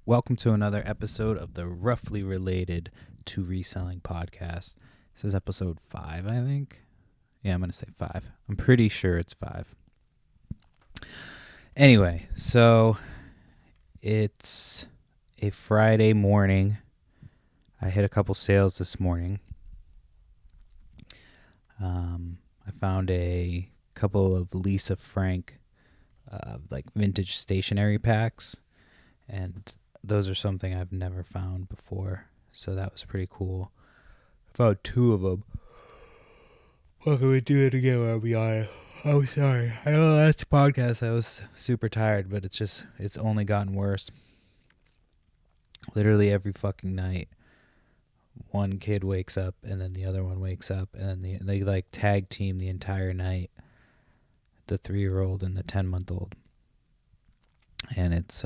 Welcome to another episode of the Roughly Related to Reselling podcast. This is episode 5, I think. Yeah, I'm going to say 5. I'm pretty sure it's 5. Anyway, so it's a Friday morning. I hit a couple sales this morning. I found a couple of Lisa Frank vintage stationery packs, and those are something I've never found before, so that was pretty cool. I found 2 of them. What can we do it again where we are? I'm sorry. I know last podcast I was super tired, but it's only gotten worse. Literally every fucking night, one kid wakes up, and then the other one wakes up, and then they like tag team the entire night, the 3-year-old and the 10-month-old. And it's,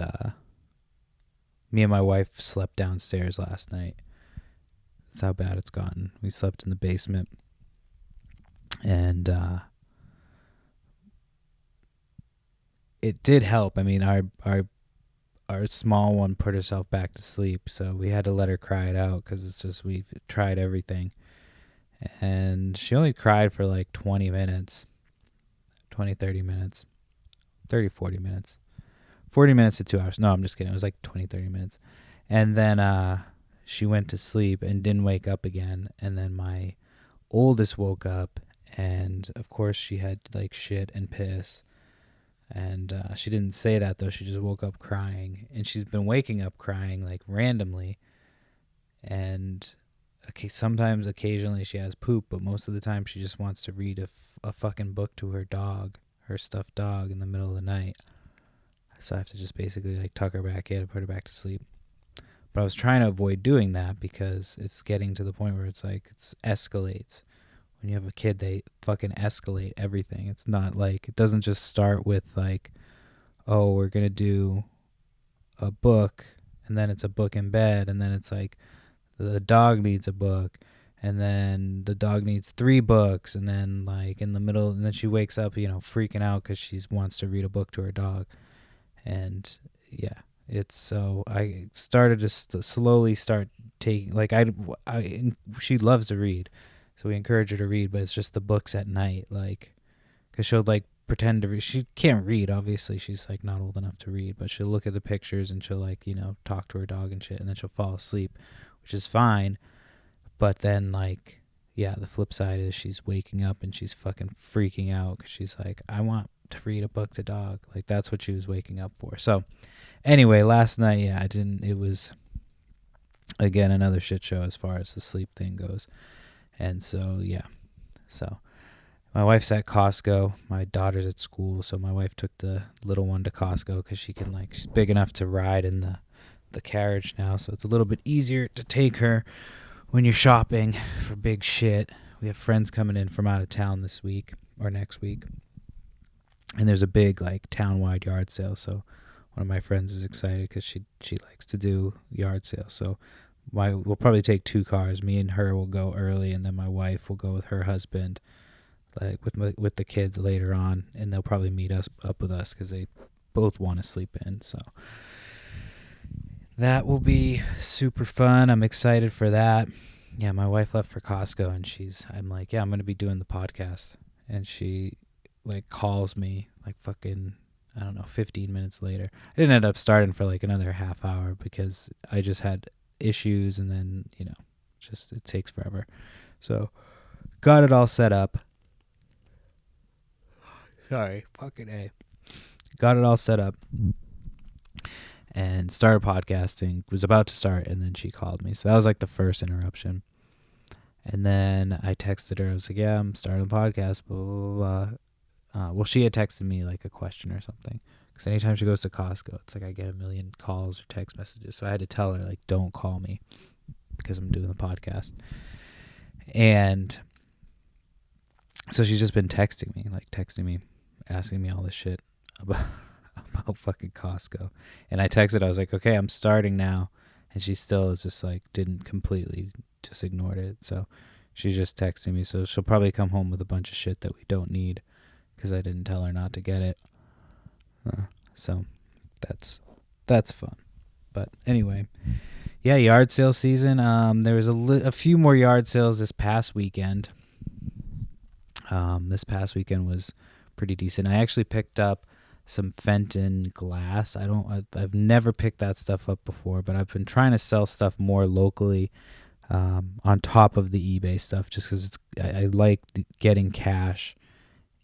me and my wife slept downstairs last night. That's how bad it's gotten. We slept in the basement. And it did help. I mean, our small one put herself back to sleep, so we had to let her cry it out because it's just we've tried everything. And she only cried for like 20 minutes, 20, 30 minutes, 30, 40 minutes. 40 minutes to 2 hours. No, I'm just kidding. It was like 20, 30 minutes. And then she went to sleep and didn't wake up again. And then my oldest woke up, and of course she had like shit and piss. And she didn't say that, though. She just woke up crying. And she's been waking up crying like randomly. And sometimes, occasionally, she has poop, but most of the time she just wants to read a fucking book to her dog, her stuffed dog, in the middle of the night. So I have to just basically like tuck her back in and put her back to sleep. But I was trying to avoid doing that because it's getting to the point where it's like it escalates. When you have a kid, they fucking escalate everything. It's not like, it doesn't just start with like, oh, we're going to do a book, and then it's a book in bed, and then it's like the dog needs a book, and then the dog needs 3 books, and then like in the middle, and then she wakes up, freaking out because she wants to read a book to her dog. And yeah, it's so I started to slowly start taking, like she loves to read, so we encourage her to read, but it's just the books at night, like, because she'll like pretend to read. She can't read, obviously, she's like not old enough to read, but she'll look at the pictures and she'll like, talk to her dog and shit, and then she'll fall asleep, which is fine. But then like, yeah, the flip side is she's waking up and she's fucking freaking out because she's like, I want to read a book to dog. Like, that's what she was waking up for. So anyway, last night, yeah, it was again another shit show as far as the sleep thing goes. And so yeah, so my wife's at Costco, my daughter's at school, so my wife took the little one to Costco because she's big enough to ride in the carriage now, so it's a little bit easier to take her when you're shopping for big shit. We have friends coming in from out of town this week or next week, and there's a big like town-wide yard sale. So one of my friends is excited because she likes to do yard sales. So we'll probably take 2 cars. Me and her will go early, and then my wife will go with her husband, like with the kids later on, and they'll probably meet us up with us because they both want to sleep in. So that will be super fun. I'm excited for that. Yeah, my wife left for Costco, and I'm like, yeah, I'm going to be doing the podcast. And she like calls me like fucking, I don't know, 15 minutes later. I didn't end up starting for like another half hour because I just had issues, and then, just it takes forever. So got it all set up. Sorry, fucking A. Got it all set up and started podcasting, was about to start, and then she called me. So that was like the first interruption. And then I texted her. I was like, yeah, I'm starting a podcast, blah, blah, blah. Well, she had texted me like a question or something, because anytime she goes to Costco, it's like I get a million calls or text messages. So I had to tell her, like, don't call me because I'm doing the podcast. And so she's just been texting me, asking me all this shit about fucking Costco. And I texted, I was like, okay, I'm starting now. And she still is just like, didn't completely, just ignored it. So she's just texting me. So she'll probably come home with a bunch of shit that we don't need because I didn't tell her not to get it. So that's fun. But anyway, yeah, yard sale season. There was a few more yard sales this past weekend. This past weekend was pretty decent. I actually picked up some Fenton glass. I've never picked that stuff up before, but I've been trying to sell stuff more locally, on top of the eBay stuff, just because I like getting cash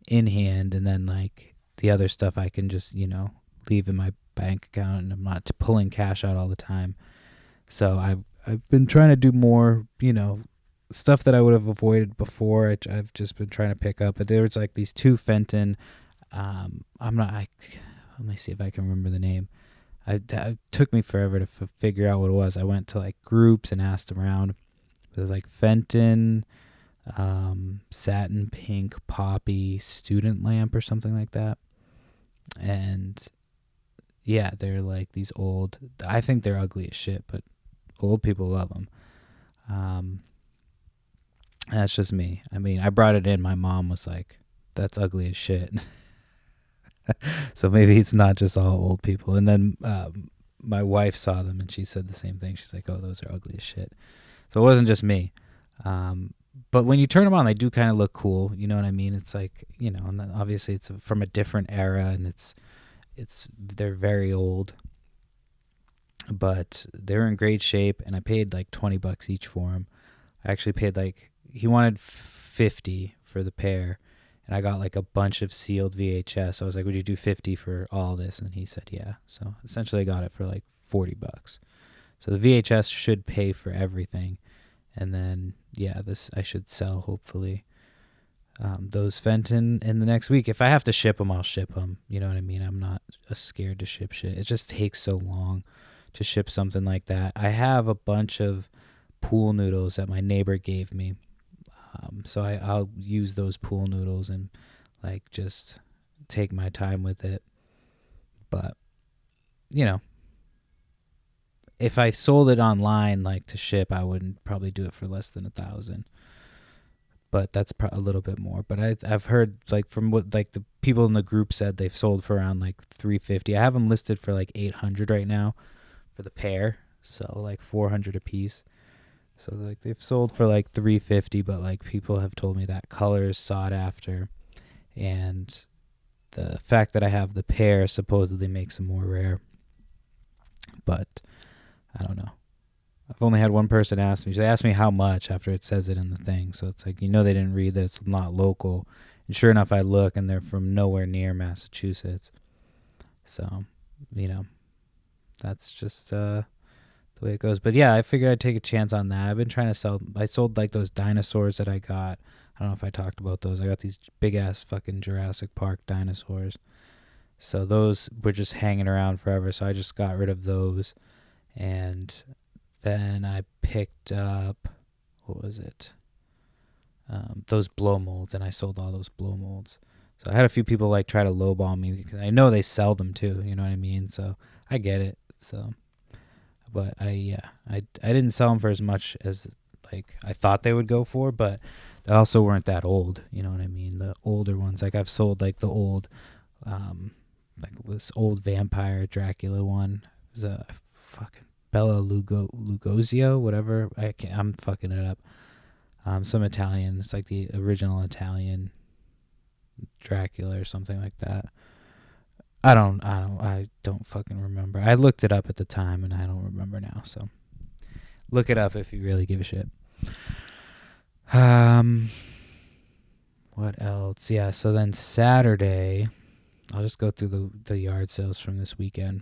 in hand, and then like the other stuff I can just leave in my bank account, and I'm not pulling cash out all the time. So I've been trying to do more, stuff that I would have avoided before. I've just been trying to pick up. But there was like these two Fenton. Let me see if I can remember the name. It took me forever to figure out what it was. I went to like groups and asked around. It was like Fenton, satin pink poppy student lamp or something like that. And yeah, they're like these old. I think they're ugly as shit, but old people love them. That's just me. I mean, I brought it in. My mom was like, "That's ugly as shit." So maybe it's not just all old people. And then my wife saw them and she said the same thing. She's like, "Oh, those are ugly as shit." So it wasn't just me. But when you turn them on, they do kind of look cool. You know what I mean? It's like, and obviously it's from a different era, and they're very old, but they're in great shape. And I paid like $20 each for them. I actually paid he wanted 50 for the pair, and I got like a bunch of sealed VHS. I was like, "Would you do 50 for all this?" And he said, "Yeah." So essentially I got it for like $40. So the VHS should pay for everything. And then, this I should sell, hopefully, those Fenton in the next week. If I have to ship them, I'll ship them. You know what I mean? I'm not scared to ship shit. It just takes so long to ship something like that. I have a bunch of pool noodles that my neighbor gave me. So I'll use those pool noodles and like just take my time with it. But, if I sold it online, like to ship, I wouldn't probably do it for less than $1,000. But that's a little bit more. But I've heard like from what like the people in the group said, they've sold for around like $350. I have them listed for like $800 right now for the pair, so like $400 a piece. So like they've sold for like $350, but like people have told me that color is sought after, and the fact that I have the pair supposedly makes them more rare. But I don't know. I've only had one person ask me. They asked me how much after it says it in the thing. So it's like, they didn't read that it's not local. And sure enough, I look and they're from nowhere near Massachusetts. So, that's just the way it goes. But yeah, I figured I'd take a chance on that. I've been trying to sell. I sold like those dinosaurs that I got. I don't know if I talked about those. I got these big ass fucking Jurassic Park dinosaurs. So those were just hanging around forever. So I just got rid of those. And then I picked up, what was it? Those blow molds, and I sold all those blow molds. So I had a few people like try to lowball me because I know they sell them too. You know what I mean? So I get it. So, but I didn't sell them for as much as like I thought they would go for, but they also weren't that old. You know what I mean? The older ones, like I've sold like the old, like this old vampire Dracula one. It was a fucking Bela Lugosio, whatever. I'm fucking it up. Some Italian. It's like the original Italian Dracula or something like that. I don't fucking remember. I looked it up at the time and I don't remember now. So look it up if you really give a shit. What else? Yeah. So then Saturday, I'll just go through the yard sales from this weekend,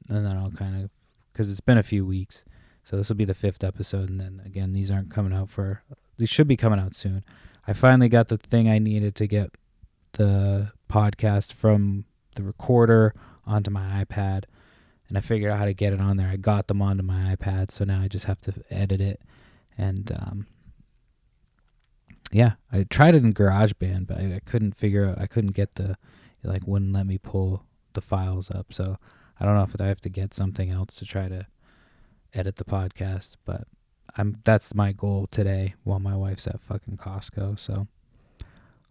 and then I'll kind of, because it's been a few weeks, so this will be the 5th episode, and then again, these should be coming out soon. I finally got the thing I needed to get the podcast from the recorder onto my iPad, and I figured out how to get it on there. I got them onto my iPad, so now I just have to edit it, and I tried it in GarageBand, but I couldn't get wouldn't let me pull the files up, so I don't know if I have to get something else to try to edit the podcast, but that's my goal today while my wife's at fucking Costco. So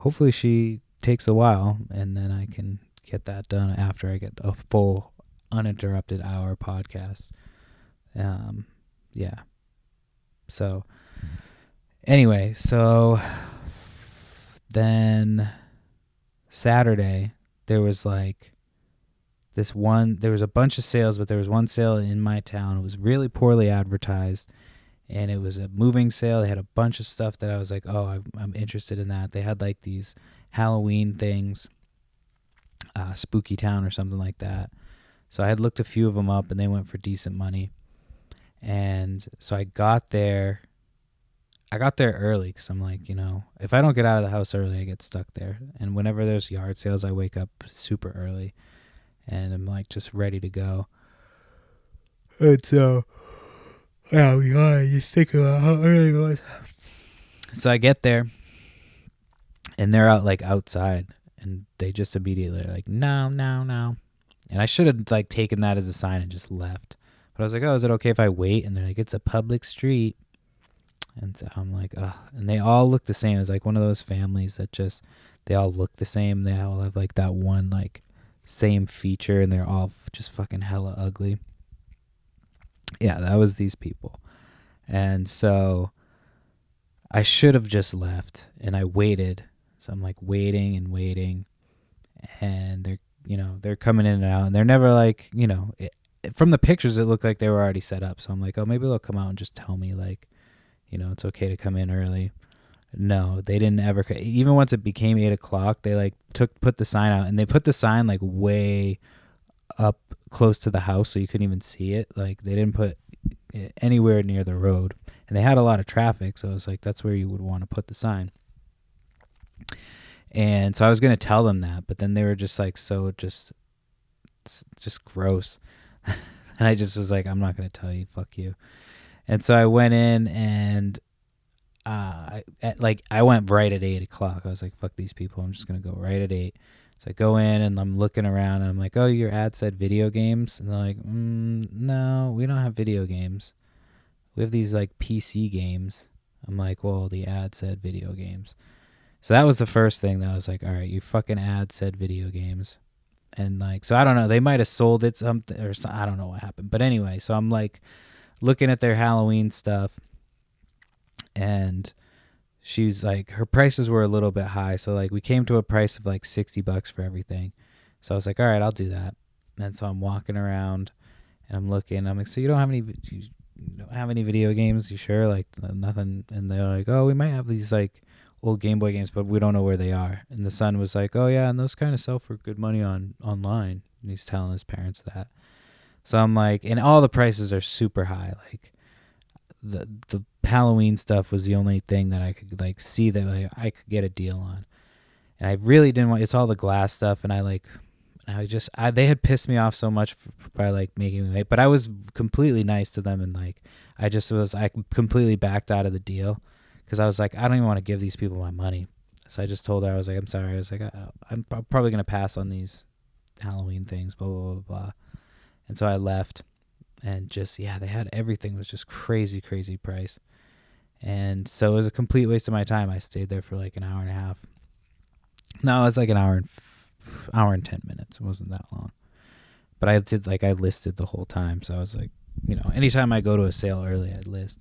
hopefully she takes a while, and then I can get that done after I get a full uninterrupted hour podcast. Yeah. So anyway, so then Saturday there was like there was a bunch of sales, but there was one sale in my town. It was really poorly advertised, and it was a moving sale. They had a bunch of stuff that I was like, oh, I'm interested in that. They had like these Halloween things, Spooky Town or something like that. So I had looked a few of them up, and they went for decent money. And so I got there early because I'm like, if I don't get out of the house early, I get stuck there. And whenever there's yard sales, I wake up super early, and I'm like just ready to go. And so, oh God, I just think about how early it was. So I get there, and they're out like outside, and they just immediately are like, no. And I should have like taken that as a sign and just left. But I was like, oh, is it okay if I wait? And they're like, it's a public street. And so I'm like, ugh. And they all look the same. It's like one of those families that just, they all look the same. They all have like that one like same feature, and they're all just fucking hella ugly. Yeah, that was these people. And so I should have just left, and I waited. So I'm like waiting, and they're coming in and out, and they're never like, from the pictures it looked like they were already set up. So I'm like, oh, maybe they'll come out and just tell me like, it's okay to come in early. No, they didn't ever. Even once it became 8:00, they like put the sign out, and they put the sign like way up close to the house, so you couldn't even see it. Like they didn't put it anywhere near the road, and they had a lot of traffic, so it's like that's where you would want to put the sign. And so I was gonna tell them that, but then they were just like so just gross, and I just was like, I'm not gonna tell you, fuck you. And so I went in, and I went right at 8:00. I was like, fuck these people. I'm just going to go right at 8. So I go in, and I'm looking around, and I'm like, oh, your ad said video games? And they're like, no, we don't have video games. We have these like PC games. I'm like, well, the ad said video games. So that was the first thing that I was like, all right, your fucking ad said video games. And like, so I don't know, they might have sold it something, or I don't know what happened. But anyway, so I'm like looking at their Halloween stuff, and she's like, her prices were a little bit high. So like we came to a price of like $60 for everything. So I was like, all right, I'll do that. And so I'm walking around, and I'm looking, I'm like, so you don't have any video games? You sure? Like nothing. And they're like, oh, we might have these like old Game Boy games, but we don't know where they are. And the son was like, oh yeah, and those kind of sell for good money online. And he's telling his parents that. So I'm like, and all the prices are super high. Like the Halloween stuff was the only thing that I could like see that like, I could get a deal on. And I really didn't want, it's all the glass stuff, and they had pissed me off so much by like making me wait, but I was completely nice to them, and like I completely backed out of the deal because I was like, I don't even want to give these people my money. So I just told her, I was like, I'm sorry. I was like, I'm probably going to pass on these Halloween things, blah, blah, blah, blah. And so I left, and just, yeah, they had everything was just crazy, crazy price. And so it was a complete waste of my time. I stayed there for like an hour and a half. No, it was like an hour and 10 minutes. It wasn't that long. But I listed the whole time. So I was like, anytime I go to a sale early, I'd list.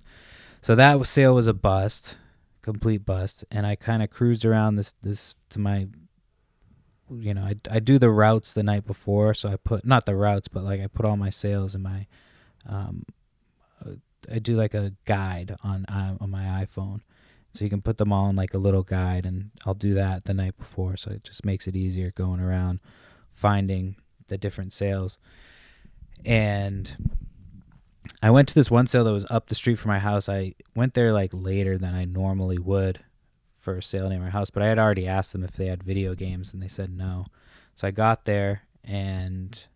So that sale was a bust, complete bust. And I kind of cruised around this to my, I do the routes the night before. So I put, not the routes, but like I put all my sales in my, I do like a guide on my iPhone. So you can put them all in like a little guide, and I'll do that the night before. So it just makes it easier going around finding the different sales. And I went to this one sale that was up the street from my house. I went there like later than I normally would for a sale near my house, but I had already asked them if they had video games, and they said no. So I got there, and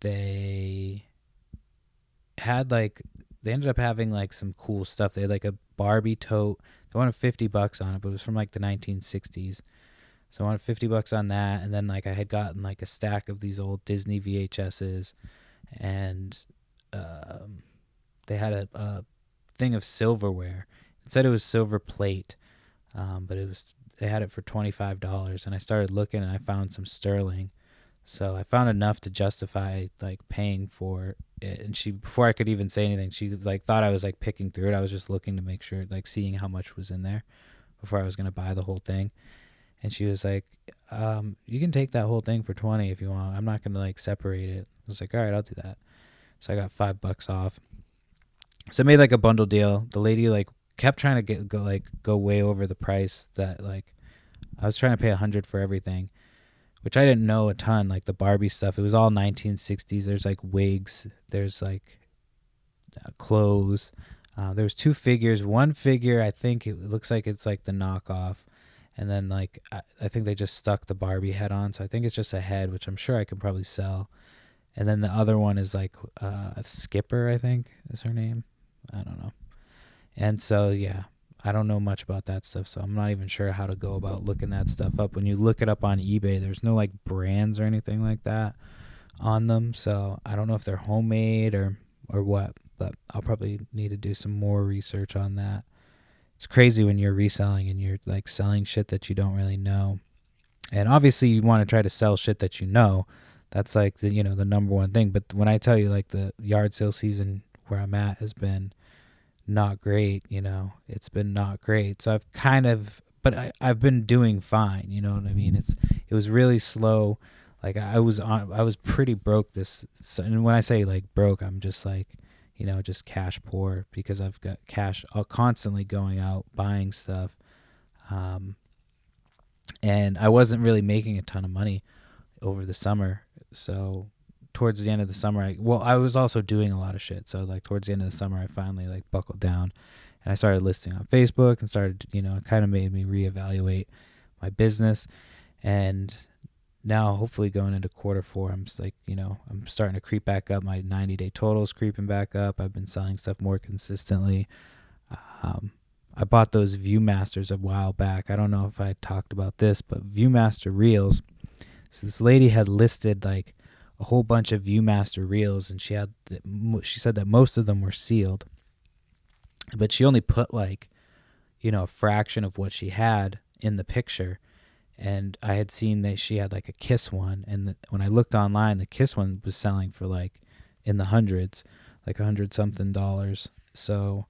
they ended up having like some cool stuff. They had like a Barbie tote. They wanted $50 on it, but it was from like the 1960s. So I wanted $50 on that. And then like I had gotten like a stack of these old Disney VHSs, and they had a thing of silverware. It said it was silver plate, but they had it for $25. And I started looking, and I found some sterling. So I found enough to justify like paying for it. And she, before I could even say anything, she like thought I was like picking through it. I was just looking to make sure, like seeing how much was in there before I was gonna buy the whole thing. And she was like, "You can take that whole thing for 20 if you want. I'm not gonna like separate it." I was like, "All right, I'll do that." So I got $5 off. So I made like a bundle deal. The lady like kept trying to go way over the price that like I was trying to pay 100 for everything, which I didn't know a ton. Like the Barbie stuff, it was all 1960s. There's like wigs. There's like clothes. There was two figures. One figure, I think it looks like it's like the knockoff, and then like I think they just stuck the Barbie head on. So I think it's just a head, which I'm sure I can probably sell. And then the other one is like Skipper, I think is her name. I don't know. And so yeah, I don't know much about that stuff, so I'm not even sure how to go about looking that stuff up. When you look it up on eBay, there's no like brands or anything like that on them, so I don't know if they're homemade or what. But I'll probably need to do some more research on that. It's crazy when you're reselling and you're like selling shit that you don't really know. And obviously you want to try to sell shit that you know. That's like the the number one thing. But when I tell you like the yard sale season where I'm at has been not great, it's been not great. So I've kind of, but I've been doing fine. You know what I mean? It was really slow. Like I was pretty broke and when I say like broke, I'm just like, just cash poor because I've got cash constantly going out buying stuff. And I wasn't really making a ton of money over the summer. So towards the end of the summer, I was also doing a lot of shit. So like towards the end of the summer, I finally like buckled down and I started listing on Facebook and started, it kind of made me reevaluate my business. And now hopefully going into quarter 4, I'm just like, I'm starting to creep back up. My 90-day total is creeping back up. I've been selling stuff more consistently. I bought those Viewmasters a while back. I don't know if I talked about this, but Viewmaster reels. So this lady had listed like a whole bunch of Viewmaster reels, and she said that most of them were sealed, but she only put like, a fraction of what she had in the picture. And I had seen that she had like a Kiss one, and when I looked online, the Kiss one was selling for like in the hundreds, like $100-something. So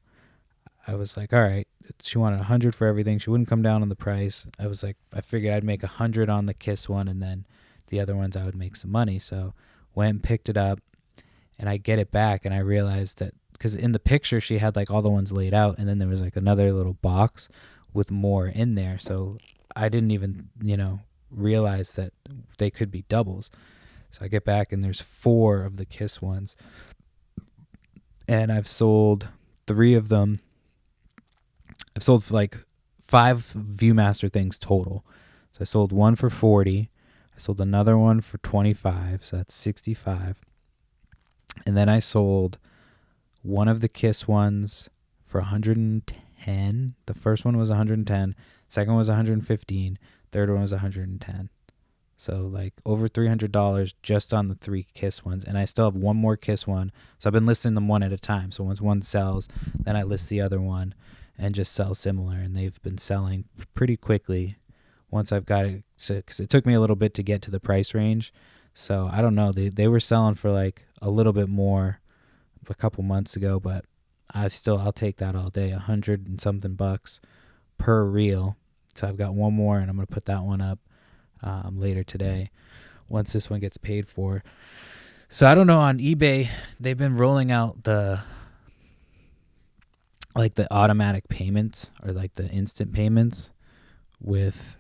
I was like, all right, she wanted 100 for everything. She wouldn't come down on the price. I was like, I figured I'd make 100 on the Kiss one, and then the other ones I would make some money. So went and picked it up, and I get it back, and I realized that because in the picture she had like all the ones laid out, and then there was like another little box with more in there. So I didn't even realize that they could be doubles. So I get back, and there's 4 of the Kiss ones, and I've sold 3 of them. I've sold like 5 Viewmaster things total. So I sold one for 40. I sold another one for 25. So that's 65. And then I sold one of the Kiss ones for 110. The first one was 110. Second one was 115. Third one was 110. So like over $300 just on the 3 Kiss ones. And I still have one more Kiss one. So I've been listing them one at a time. So once one sells, then I list the other one and just sell similar. And they've been selling pretty quickly once I've got it. Because it took me a little bit to get to the price range. So I don't know. They were selling for like a little bit more a couple months ago. But I'll take that all day. $100 and something per reel. So I've got one more, and I'm going to put that one up later today once this one gets paid for. So I don't know, on eBay they've been rolling out the automatic payments or like the instant payments with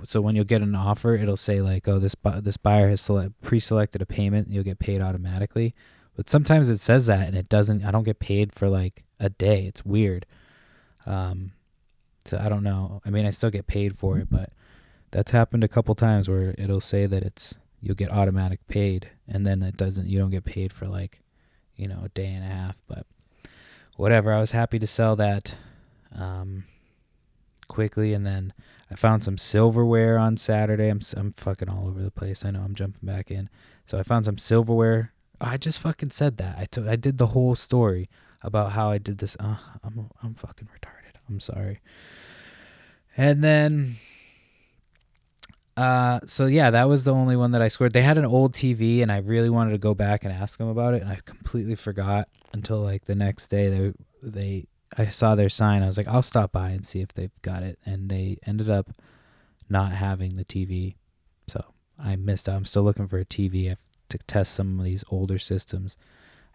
so when you'll get an offer, it'll say like, oh, this buyer has pre-selected a payment, and you'll get paid automatically. But sometimes it says that and it doesn't. I don't get paid for like a day. It's weird. So I don't know. I mean, I still get paid for it, but that's happened a couple times where it'll say that you'll get automatic paid, and then it doesn't. You don't get paid for like, a day and a half. But whatever. I was happy to sell that quickly, and then I found some silverware on Saturday. I'm fucking all over the place. I know I'm jumping back in. So I found some silverware. Oh, I just fucking said that. I did the whole story about how I did this. I'm fucking retarded. I'm sorry. And then So yeah, that was the only one that I scored. They had an old TV, and I really wanted to go back and ask them about it, and I completely forgot until like the next day. I saw their sign. I was like, I'll stop by and see if they've got it, and they ended up not having the TV. So I missed out. I'm still looking for a TV. I have to test some of these older systems.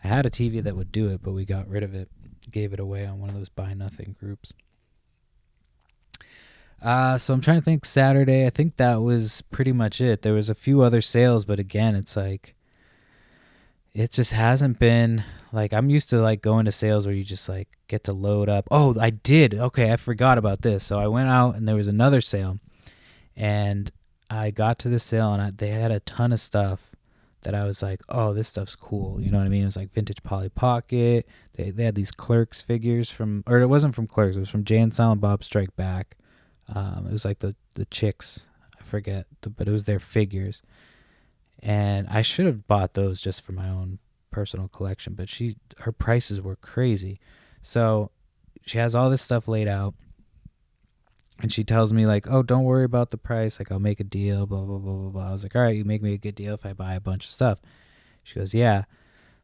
I had a TV that would do it, but we got rid of it, gave it away on one of those buy nothing groups. So I'm trying to think. Saturday, I think that was pretty much it. There was a few other sales, but again, it's like it just hasn't been like I'm used to like going to sales where you just like get to load up. Oh, I did. Okay, I forgot about this. So I went out and there was another sale, and I got to the sale and they had a ton of stuff that I was like, oh, this stuff's cool. You know what I mean? It was like vintage Polly Pocket. They had these Clerks figures from, or it wasn't from Clerks. It was from Jay and Silent Bob Strike Back. It was like the chicks. I forget, but it was their figures. And I should have bought those just for my own personal collection, but her prices were crazy. So she has all this stuff laid out, and she tells me like, "Oh, don't worry about the price. Like, I'll make a deal." Blah blah blah blah blah. I was like, "All right, you make me a good deal if I buy a bunch of stuff." She goes, "Yeah."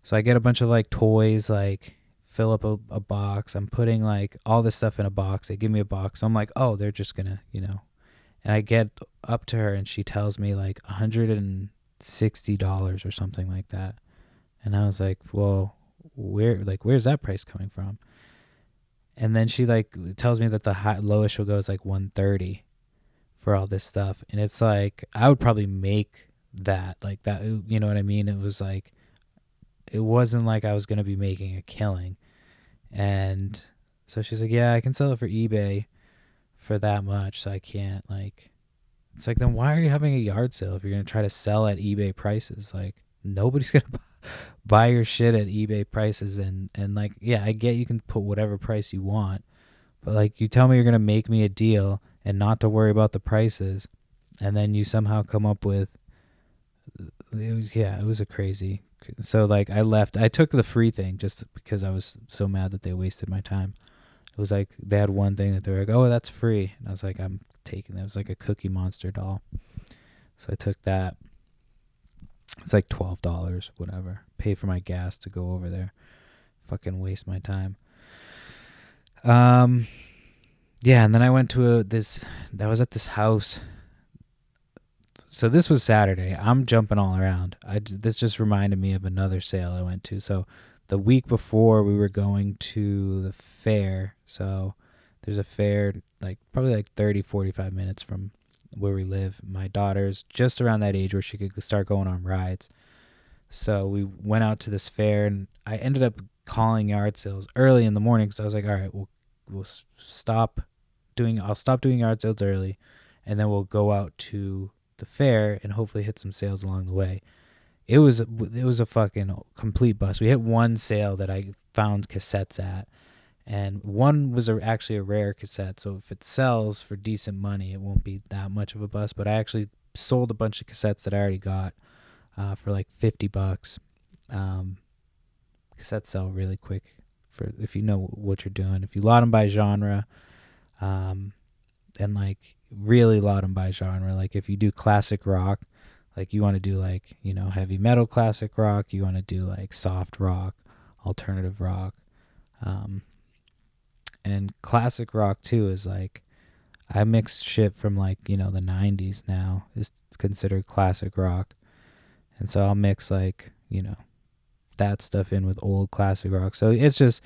So I get a bunch of like toys, like fill up a box. I'm putting like all this stuff in a box. They give me a box. So I'm like, "Oh, they're just gonna, you know." And I get up to her, and she tells me like $160 or something like that. And I was like, "Well, where's that price coming from?" And then she like tells me that the lowest she'll go is like 130 for all this stuff, and it's like I would probably make that like that. You know what I mean? It was like it wasn't like I was gonna be making a killing, and so she's like, "Yeah, I can sell it for eBay for that much, so I can't like." It's like, then why are you having a yard sale if you're gonna try to sell at eBay prices? Like nobody's gonna buy your shit at eBay prices, and like, yeah, I get you can put whatever price you want, but like you tell me you're gonna make me a deal and not to worry about the prices, and then you somehow come up with it was a crazy. So like I left. I took the free thing just because I was so mad that they wasted my time. It was like they had one thing that they were like, "Oh, that's free," and I was like, "I'm taking that." It was like a Cookie Monster doll, so I took that. It's like $12, whatever. Pay for my gas to go over there. Fucking waste my time. Um, yeah, and then I went to this. That was at this house. So this was Saturday. I'm jumping all around. This just reminded me of another sale I went to. So the week before we were going to the fair. So there's a fair like probably like 30, 45 minutes from where we live. My daughter's just around that age where she could start going on rides. So we went out to this fair, and I ended up calling yard sales early in the morning because I was like, all right, we'll stop doing. I'll stop doing yard sales early, and then we'll go out to the fair and hopefully hit some sales along the way. It was a fucking complete bust. We hit one sale that I found cassettes at, and one was actually a rare cassette. So if it sells for decent money, it won't be that much of a bust. But I actually sold a bunch of cassettes that I already got for like $50. Cassettes sell really quick for if you know what you're doing. If you lot them by genre, um, and like really lot them by genre. Like if you do classic rock, like you want to do like heavy metal classic rock. You want to do like soft rock, alternative rock, um, and classic rock too is like I mix shit from like the '90s now is considered classic rock, and so I'll mix like that stuff in with old classic rock. So it's just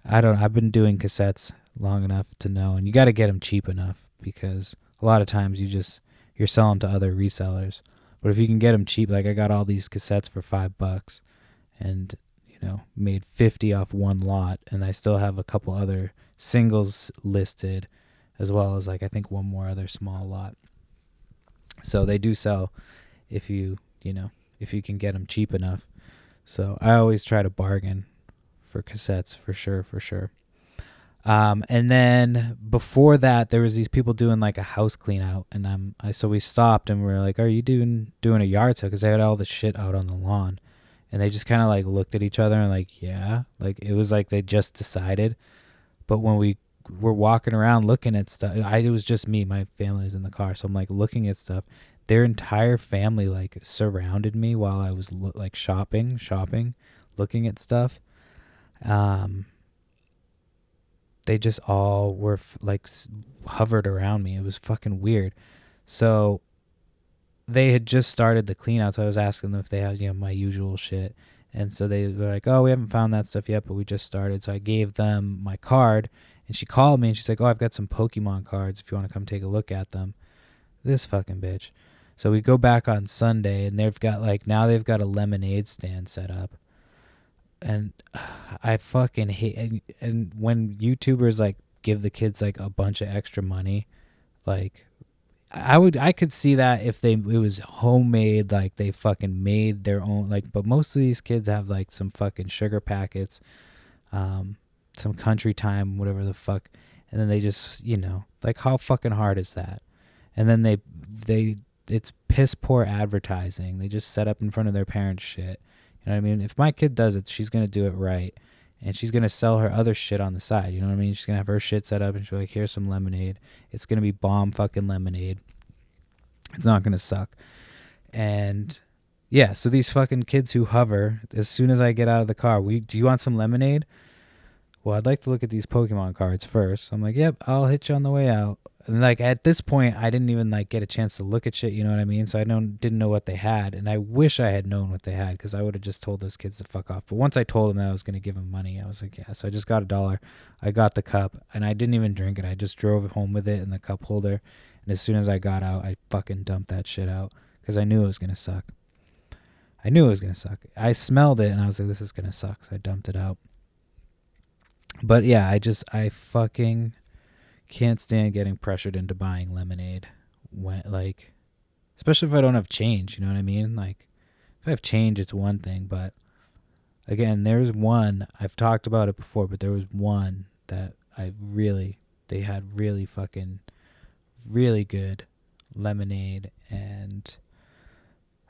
I've been doing cassettes long enough to know, and you got to get them cheap enough because a lot of times you're selling to other resellers. But if you can get them cheap, like I got all these cassettes for $5 and made 50 off one lot, and I still have a couple other singles listed as well as like I think one more other small lot. So they do sell if if you can get them cheap enough. So I always try to bargain for cassettes for sure, for sure. And then before that, there was these people doing like a house clean out, and so we stopped and we were like, "Are you doing a yard sale?" Because they had all the shit out on the lawn, and they just kind of like looked at each other and like, yeah, like it was like they just decided. But when we were walking around looking at stuff, it was just me, my family was in the car, so I'm like looking at stuff. their entire family like surrounded me while I was like shopping, looking at stuff. They just all were hovered around me. It was fucking weird. So they had just started the clean out, so I was asking them if they had, my usual shit. And so they were like, oh, we haven't found that stuff yet, but we just started. So I gave them my card, and she called me, and she's like, oh, I've got some Pokemon cards if you want to come take a look at them. This fucking bitch. So we go back on Sunday, and now they've got a lemonade stand set up. And I fucking hate, and when YouTubers like give the kids like a bunch of extra money, like I could see that if it was homemade, like they fucking made their own, like, but most of these kids have like some fucking sugar packets, some country time, whatever the fuck, and then they just, like, how fucking hard is that? And then it's piss poor advertising. They just set up in front of their parents' shit. You know what I mean? If my kid does it, she's gonna do it right, and she's gonna sell her other shit on the side. You know what I mean? She's gonna have her shit set up, and she's like, "Here's some lemonade. It's gonna be bomb fucking lemonade. It's not gonna suck." And yeah, so these fucking kids who hover, as soon as I get out of the car, do you want some lemonade? Well, I'd like to look at these Pokemon cards first. I'm like, yep, I'll hit you on the way out. And like at this point, I didn't even like get a chance to look at shit. You know what I mean? So I didn't know what they had, and I wish I had known what they had, because I would have just told those kids to fuck off. But once I told them that I was gonna give them money, I was like, yeah. So I just got $1. I got the cup, and I didn't even drink it. I just drove home with it in the cup holder. And as soon as I got out, I fucking dumped that shit out, because I knew it was gonna suck. I smelled it, and I was like, this is gonna suck. So I dumped it out. But yeah, I fucking can't stand getting pressured into buying lemonade, when, like, especially if I don't have change. You know what I mean? Like, if I have change, it's one thing. But again, there's one, I've talked about it before, but there was one that they had really good lemonade, and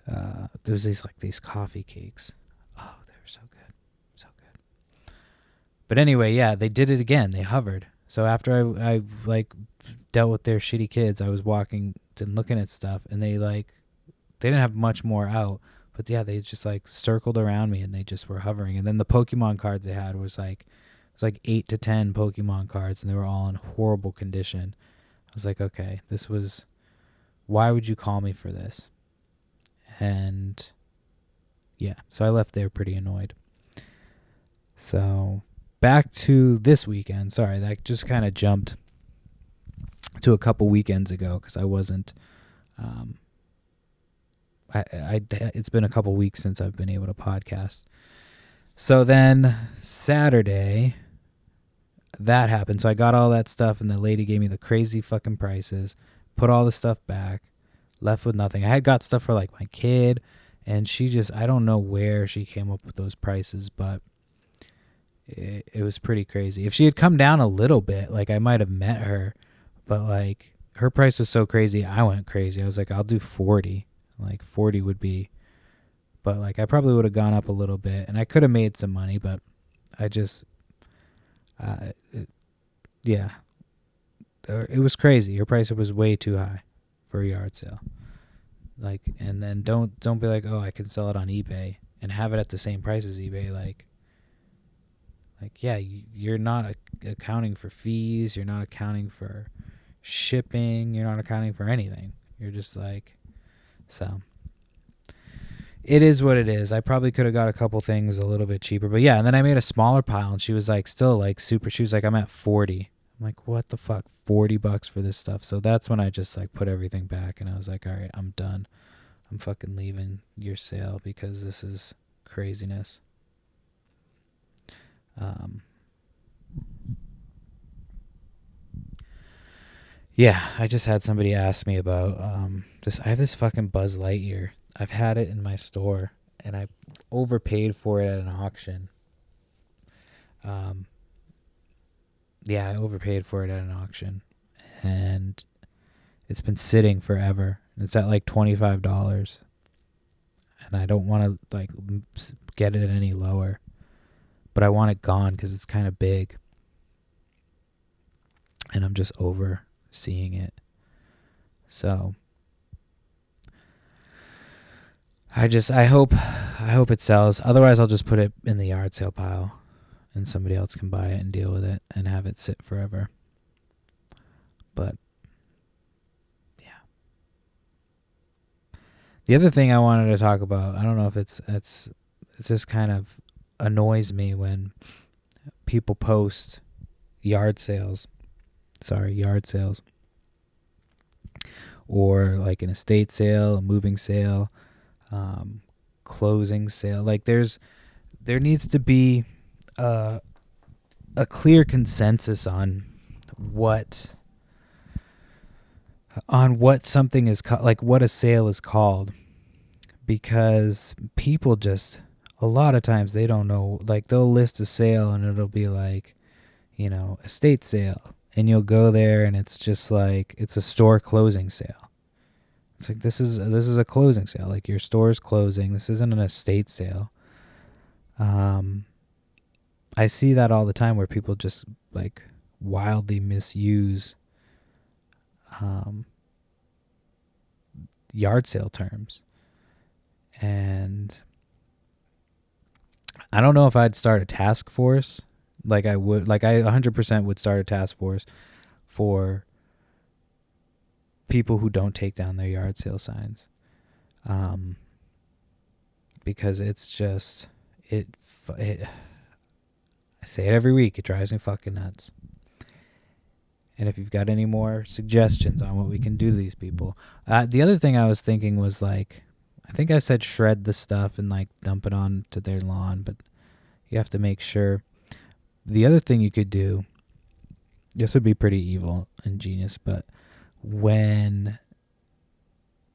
there was these coffee cakes. Oh, they were so good, so good. But anyway, yeah, they did it again. They hovered. So after I like dealt with their shitty kids, I was walking and looking at stuff, and they didn't have much more out, but yeah, they just like circled around me, and they just were hovering. And then the Pokemon cards they had was like 8 to 10 Pokemon cards, and they were all in horrible condition. I was like, okay, why would you call me for this? And yeah, so I left there pretty annoyed. So back to this weekend. Sorry, that just kind of jumped to a couple weekends ago, because I wasn't. It's been a couple weeks since I've been able to podcast. So then Saturday, that happened. So I got all that stuff, and the lady gave me the crazy fucking prices, put all the stuff back, left with nothing. I had got stuff for like my kid, and I don't know where she came up with those prices, but it was pretty crazy. If she had come down a little bit, like, I might have met her, but like, her price was so crazy, I went crazy. I was like, I'll do 40. Like 40 would be, but like, I probably would have gone up a little bit, and I could have made some money, but I just, yeah, it was crazy. Her price was way too high for a yard sale. Like, and then don't be like, oh, I can sell it on eBay and have it at the same price as eBay. Like yeah, you're not accounting for fees. You're not accounting for shipping. You're not accounting for anything. You're just like, so it is what it is. I probably could have got a couple things a little bit cheaper, but yeah. And then I made a smaller pile, and she was like, still like super. She was like, I'm at 40. I'm like, what the fuck? $40 for this stuff. So that's when I just like put everything back, and I was like, all right, I'm done. I'm fucking leaving your sale, because this is craziness. Yeah, I just had somebody ask me about I have this fucking Buzz Lightyear. I've had it in my store, and I overpaid for it at an auction. Yeah, I overpaid for it at an auction, and it's been sitting forever. It's at like $25, and I don't want to like get it any lower, but I want it gone because it's kind of big, and I'm just over seeing it. So I hope it sells. Otherwise, I'll just put it in the yard sale pile, and somebody else can buy it and deal with it and have it sit forever. But yeah, the other thing I wanted to talk about, I don't know if it just kind of annoys me when people post yard sales. Yard sales. Or like an estate sale, a moving sale, closing sale. Like there needs to be a clear consensus on what something is like what a sale is called, because people just a lot of times they don't know. Like they'll list a sale and it'll be like, estate sale, and you'll go there and it's just like it's a store closing sale. It's like this is a closing sale. Like your store's closing. This isn't an estate sale. I see that all the time where people just like wildly misuse yard sale terms. And I don't know if I'd start a task force. I 100% would start a task force for people who don't take down their yard sale signs. Because it's just, I say it every week, it drives me fucking nuts. And if you've got any more suggestions on what we can do to these people. The other thing I was thinking was like, I think I said shred the stuff and like dump it onto their lawn, but you have to make sure. The other thing you could do, this would be pretty evil and genius, but when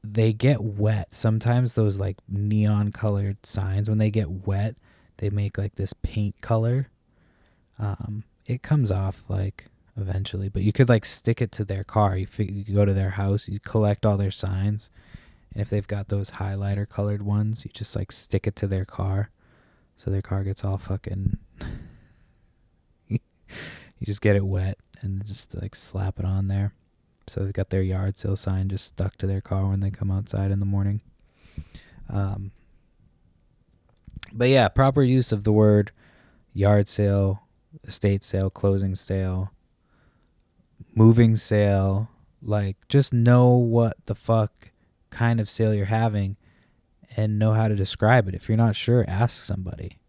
they get wet, sometimes those like neon colored signs, when they get wet, they make like this paint color. It comes off like eventually, but you could like stick it to their car. You go to their house, you collect all their signs, and if they've got those highlighter colored ones, you just like stick it to their car, so their car gets all fucking. You just get it wet and just like slap it on there, so they've got their yard sale sign just stuck to their car when they come outside in the morning. But yeah, proper use of the word yard sale, estate sale, closing sale, moving sale. Like, just know what the fuck kind of sale you're having and know how to describe it. If you're not sure, ask somebody.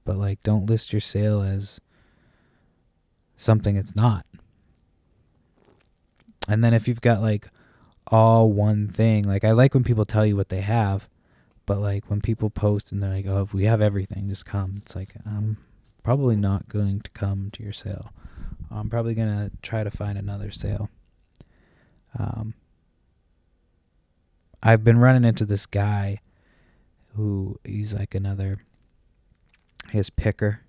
But like, don't list your sale as something it's not. And then if you've got like all one thing, like I like when people tell you what they have, but like when people post and they're like, oh, if we have everything, just come. It's like, I'm probably not going to come to your sale. I'm probably going to try to find another sale. I've been running into this guy who he's like his picker,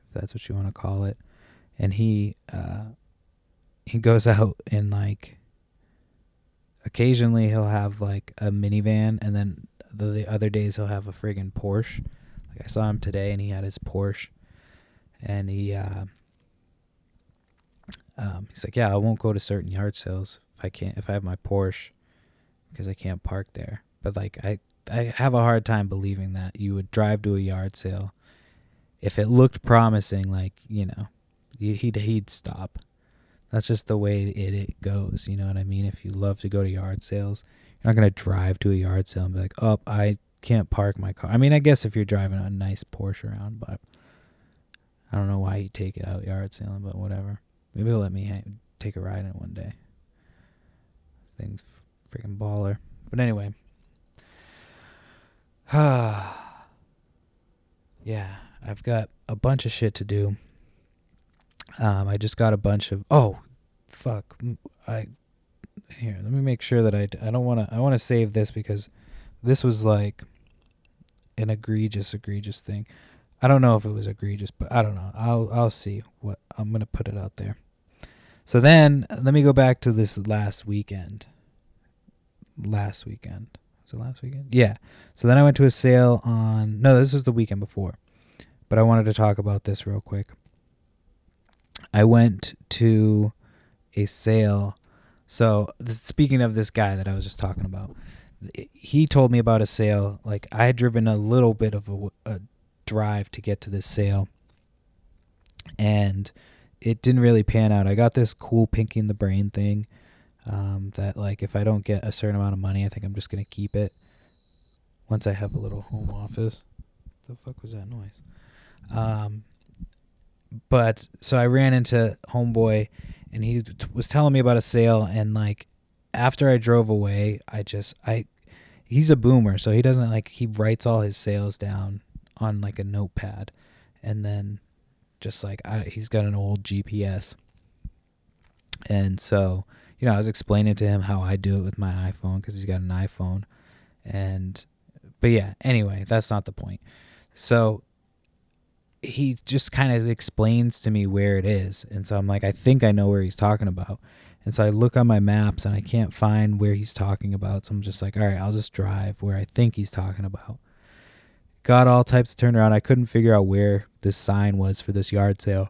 if that's what you want to call it. And he goes out and like occasionally he'll have like a minivan, and then the other days he'll have a friggin' Porsche. Like I saw him today and he had his Porsche, and he's like, yeah, I won't go to certain yard sales if I have my Porsche, because I can't park there. But like I have a hard time believing that you would drive to a yard sale if it looked promising. Like, he'd stop. That's just the way it goes. You know what I mean? If you love to go to yard sales, you're not going to drive to a yard sale and be like, oh, I can't park my car. I mean, I guess if you're driving a nice Porsche around, but I don't know why you take it out yard sailing, but whatever. Maybe he'll let me take a ride in it one day. Thing's freaking baller. But anyway. Yeah, I've got a bunch of shit to do. I just got a bunch of... Oh, fuck. Here, let me make sure that I don't want to... I want to save this because this was like an egregious thing. I don't know if it was egregious, but I don't know. I'll see what... I'm going to put it out there. So then, let me go back to this last weekend. Was it last weekend? Yeah. So then I went to a sale on... No, this was the weekend before. But I wanted to talk about this real quick. I went to a sale. So speaking of this guy that I was just talking about, he told me about a sale. Like, I had driven a little bit of a drive to get to this sale, and it didn't really pan out. I got this cool Pinky in the Brain thing, that, like, if I don't get a certain amount of money, I think I'm just going to keep it once I have a little home office. The fuck was that noise? But so I ran into homeboy, and he was telling me about a sale, and like after I drove away, he's a boomer, so he doesn't, like, he writes all his sales down on like a notepad, and then just like he's got an old GPS. And so, I was explaining to him how I do it with my iPhone, because he's got an iPhone. But yeah, anyway, that's not the point. So he just kind of explains to me where it is. And so I'm like, I think I know where he's talking about. And so I look on my maps and I can't find where he's talking about. So I'm just like, all right, I'll just drive where I think he's talking about. Got all types of turnaround. I couldn't figure out where this sign was for this yard sale.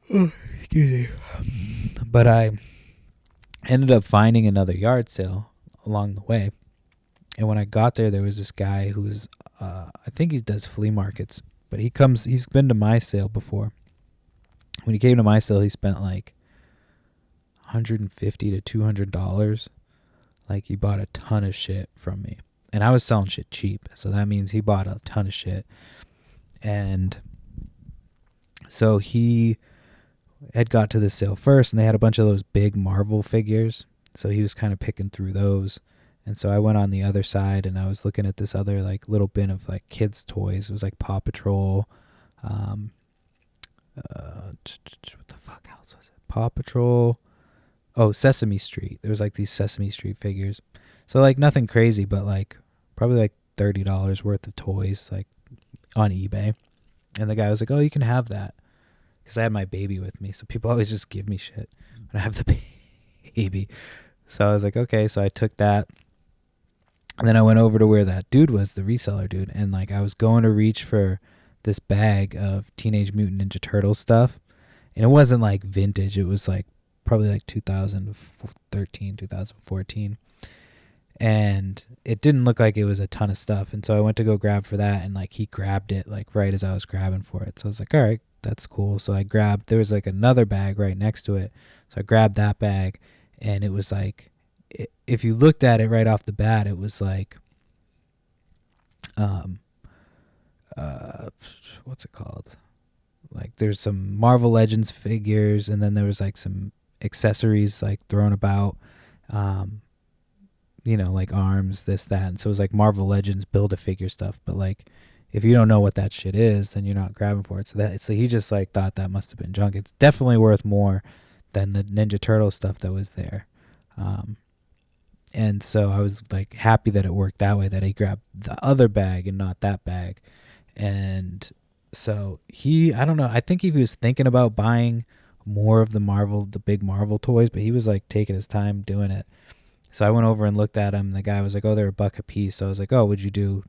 Excuse me. But I ended up finding another yard sale along the way. And when I got there, there was this guy who's, I think he does flea markets, but he's been to my sale before. When he came to my sale, he spent like $150 to $200. Like, he bought a ton of shit from me. And I was selling shit cheap, so that means he bought a ton of shit. And so he had got to the sale first, and they had a bunch of those big Marvel figures. So he was kind of picking through those. And so I went on the other side, and I was looking at this other like little bin of like kids' toys. It was like Paw Patrol. What the fuck else was it? Paw Patrol. Oh, Sesame Street. There was like these Sesame Street figures. So like nothing crazy, but like probably like $30 worth of toys, like on eBay. And the guy was like, "Oh, you can have that," because I had my baby with me. So people always just give me shit when I have the baby. So I was like, okay. So I took that. And then I went over to where that dude was, the reseller dude. And like I was going to reach for this bag of Teenage Mutant Ninja Turtles stuff. And it wasn't like vintage. It was like probably like 2013, 2014. And it didn't look like it was a ton of stuff. And so I went to go grab for that. And like he grabbed it like right as I was grabbing for it. So I was like, all right, that's cool. So I grabbed, there was like another bag right next to it. So I grabbed that bag, and it was like, if you looked at it right off the bat, it was like, what's it called? Like there's some Marvel Legends figures, and then there was like some accessories like thrown about, like arms, this, that. And so it was like Marvel Legends Build-A-Figure stuff. But like, if you don't know what that shit is, then you're not grabbing for it. So he just like thought that must have been junk. It's definitely worth more than the Ninja Turtle stuff that was there. And so I was like happy that it worked that way, that he grabbed the other bag and not that bag. And so I don't know, I think he was thinking about buying more of the big Marvel toys, but he was like taking his time doing it. So I went over and looked at him. The guy was like, "Oh, they're $1 a piece." So I was like, "Oh, would you do,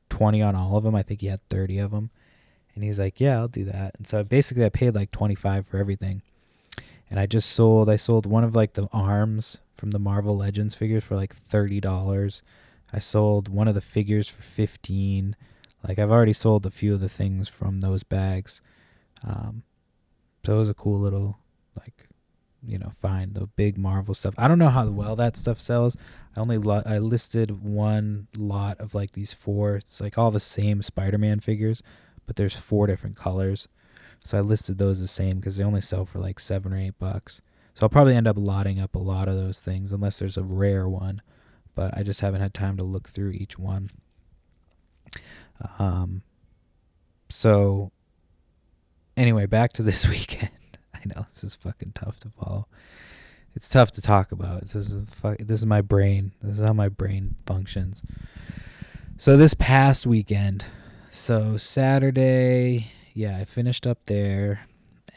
20 on all of them?" I think he had 30 of them. And he's like, "Yeah, I'll do that." And so basically I paid like 25 for everything. And I sold one of like the arms from the Marvel Legends figures for like $30. I sold one of the figures for $15. Like I've already sold a few of the things from those bags. So it was a cool little like, find the big Marvel stuff. I don't know how well that stuff sells. I listed one lot of like these 4. It's like all the same Spider-Man figures, but there's 4 different colors. So I listed those the same because they only sell for like $7 or $8. So I'll probably end up lotting up a lot of those things unless there's a rare one. But I just haven't had time to look through each one. So anyway, back to this weekend. I know this is fucking tough to follow. It's tough to talk about. This is my brain. This is how my brain functions. So this past weekend, so Saturday, yeah, I finished up there.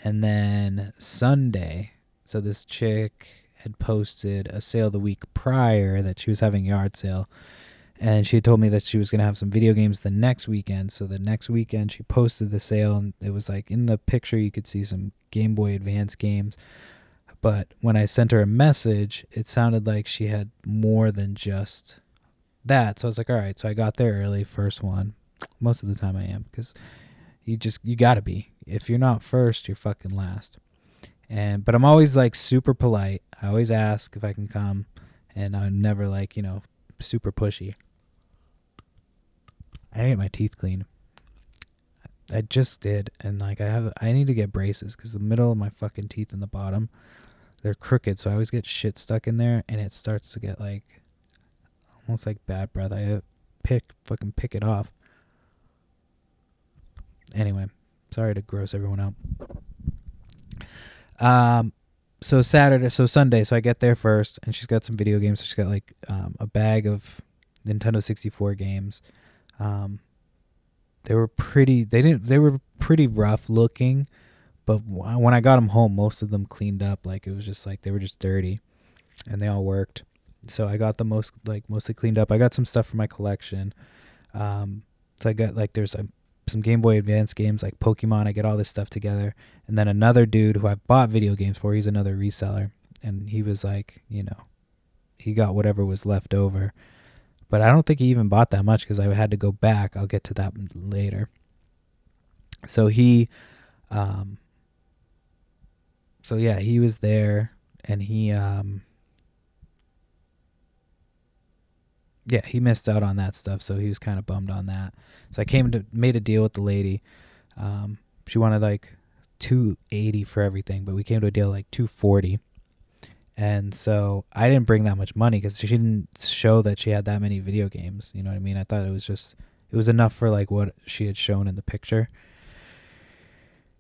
And then Sunday, so this chick had posted a sale the week prior that she was having a yard sale. And she had told me that she was going to have some video games the next weekend. So the next weekend she posted the sale, and it was like in the picture you could see some Game Boy Advance games. But when I sent her a message, it sounded like she had more than just that. So I was like, all right. So I got there early, first one. Most of the time I am, because you gotta be. If you're not first, you're fucking last. But I'm always like super polite. I always ask if I can come, and I'm never like, super pushy. I didn't get my teeth cleaned. I just did, and like I need to get braces because the middle of my fucking teeth and the bottom, they're crooked, so I always get shit stuck in there, and it starts to get like almost like bad breath. I fucking pick it off. Anyway, sorry to gross everyone out. So Sunday, so I get there first, and she's got some video games. So she's got like a bag of Nintendo 64 games. They were pretty rough looking, but when I got them home, most of them cleaned up. Like, it was just like they were just dirty, and they all worked. So I got them mostly cleaned up. I got some stuff for my collection. So I got like there's some Game Boy Advance games like Pokemon. I get all this stuff together, and then another dude who I bought video games for, he's another reseller, and he was like, he got whatever was left over. But I don't think he even bought that much because I had to go back. I'll get to that later. So he was there, and he missed out on that stuff, so he was kind of bummed on that. So I made a deal with the lady. She wanted like $280 for everything, but we came to a deal like $240. And so I didn't bring that much money because she didn't show that she had that many video games. You know what I mean? I thought it was enough for like what she had shown in the picture.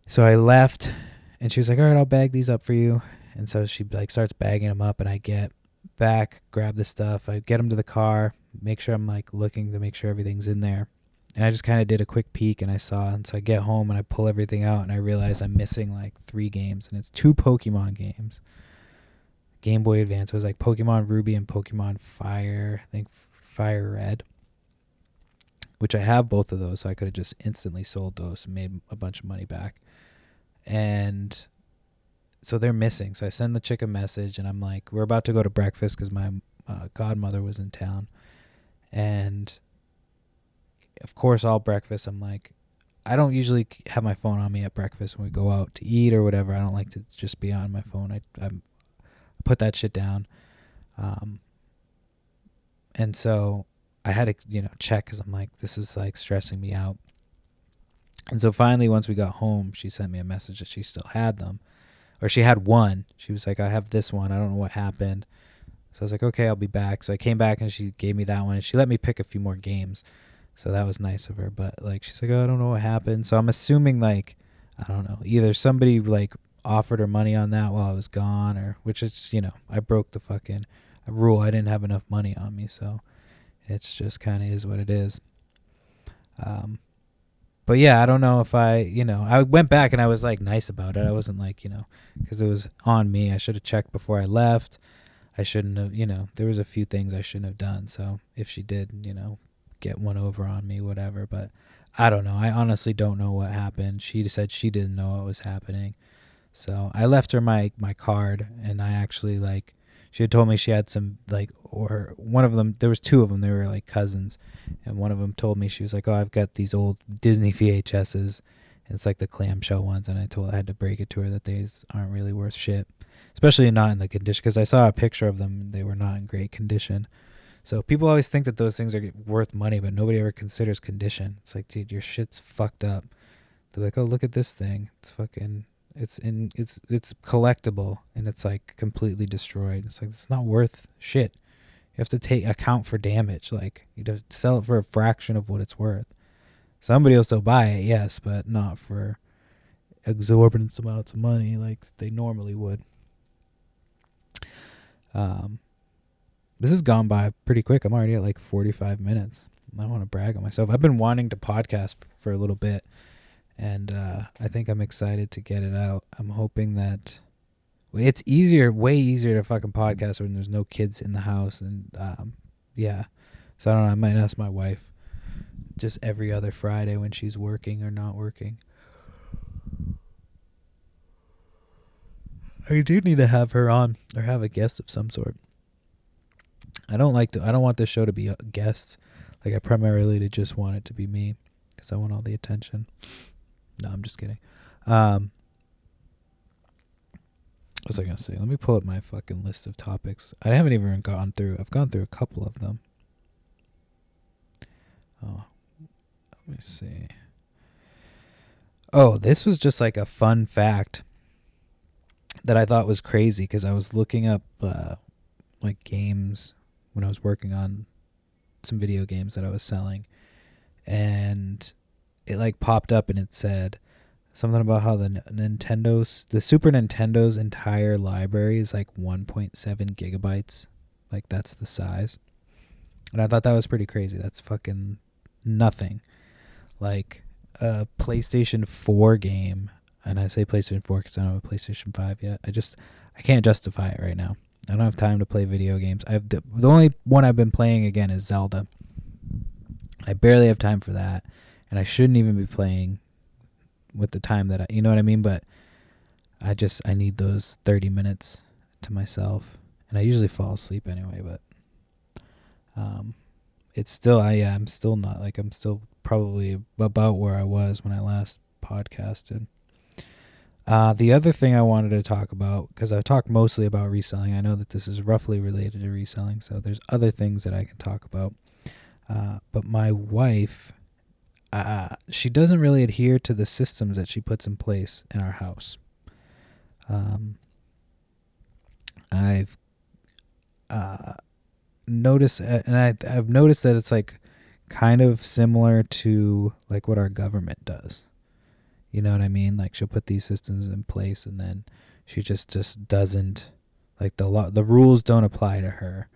So I left, and she was like, all right, I'll bag these up for you. And so she like starts bagging them up, and I get back, grab the stuff. I get them to the car, make sure I'm like looking to make sure everything's in there. And I just kind of did a quick peek, and I saw. And so I get home, and I pull everything out, and I realize I'm missing like 3 games, and it's 2 Pokemon games. Game Boy Advance. It was like Pokemon Ruby and Pokemon Fire. I think Fire Red. Which I have both of those, so I could have just instantly sold those and made a bunch of money back. And so they're missing. So I send the chick a message, and I'm like, we're about to go to breakfast because my godmother was in town. And of course, all breakfast, I'm like, I don't usually have my phone on me at breakfast when we go out to eat or whatever. I don't like to just be on my phone. I put that shit down. And so I had to, check because I'm like, this is like stressing me out. And so finally, once we got home, she sent me a message that she still had them. Or she had one. She was like, I have this one. I don't know what happened. So I was like, okay, I'll be back. So I came back, and she gave me that one. And she let me pick a few more games. So that was nice of her. But like, she's like, oh, I don't know what happened. So I'm assuming like, I don't know, either somebody like offered her money on that while I was gone, or which is, I broke the fucking rule. I didn't have enough money on me. So it's just kind of is what it is. But yeah, I don't know if I went back, and I was like nice about it. I wasn't like, because it was on me. I should have checked before I left. I shouldn't have, there was a few things I shouldn't have done. So if she did, get one over on me, whatever. But I don't know. I honestly don't know what happened. She said she didn't know what was happening. So I left her my card, and I actually like, she had told me she had some like, or one of them, there was 2 of them, they were like cousins, and one of them told me, she was like, oh, I've got these old Disney VHSs, and it's like the clamshell ones, and I had to break it to her that these aren't really worth shit, especially not in the condition, because I saw a picture of them, they were not in great condition. So people always think that those things are worth money, but nobody ever considers condition. It's like, dude, your shit's fucked up. They're like, oh, look at this thing, it's fucking, it's collectible, and it's like completely destroyed. It's like, it's not worth shit. You have to take account for damage. Like, you have to sell it for a fraction of what it's worth. Somebody will still buy it, yes, but not for exorbitant amounts of money like they normally would. This has gone by pretty quick. I'm already at like 45 minutes. I don't want to brag on myself. I've been wanting to podcast for a little bit. And I think I'm excited to get it out. I'm hoping that it's way easier to fucking podcast when there's no kids in the house. And yeah. So I don't know. I might ask my wife just every other Friday when she's working or not working. I do need to have her on or have a guest of some sort. I don't want this show to be guests. Like, I primarily just want it to be me because I want all the attention. No, I'm just kidding. What was I going to say? Let me pull up my fucking list of topics. I haven't even gone through. I've gone through a couple of them. Oh, let me see. Oh, this was just like a fun fact that I thought was crazy because I was looking up like games when I was working on some video games that I was selling, and it like popped up and it said something about how the Super Nintendo's entire library is like 1.7 gigabytes. Like, that's the size. And I thought that was pretty crazy. That's fucking nothing. Like, a PlayStation 4 game, and I say PlayStation 4 because I don't have a PlayStation 5 yet. I can't justify it right now. I don't have time to play video games. The only one I've been playing again is Zelda. I barely have time for that, and I shouldn't even be playing with the time that you know what I mean? But I need those 30 minutes to myself, and I usually fall asleep anyway, but it's still, I'm still not, like, I'm still probably about where I was when I last podcasted. The other thing I wanted to talk about, because I've talked mostly about reselling, I know that this is roughly related to reselling, so there's other things that I can talk about. But my wife, she doesn't really adhere to the systems that she puts in place in our house. I've noticed, and I've noticed that it's like kind of similar to like what our government does. You know what I mean? Like, she'll put these systems in place, and then she just doesn't, like, the rules don't apply to her.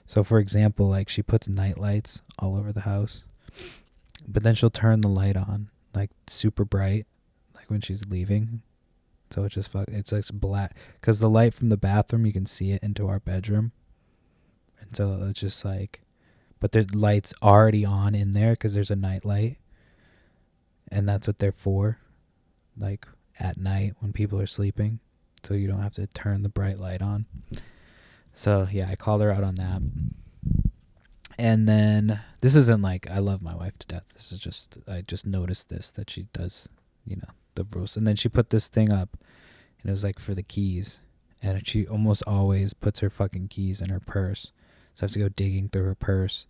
So, for example, like, she puts night lights all over the house, but then she'll turn the light on like super bright, like when she's leaving. So it's like black, because the light from the bathroom, you can see it into our bedroom, and so it's just like, but the light's already on in there because there's a night light, and that's what they're for. Like, at night when people are sleeping, so you don't have to turn the bright light on. So yeah, I called her out on that. And then, this isn't like I love my wife to death. This is just, I just noticed this, that she does, the rules. And then she put this thing up, and it was like for the keys, and she almost always puts her fucking keys in her purse. So I have to go digging through her purse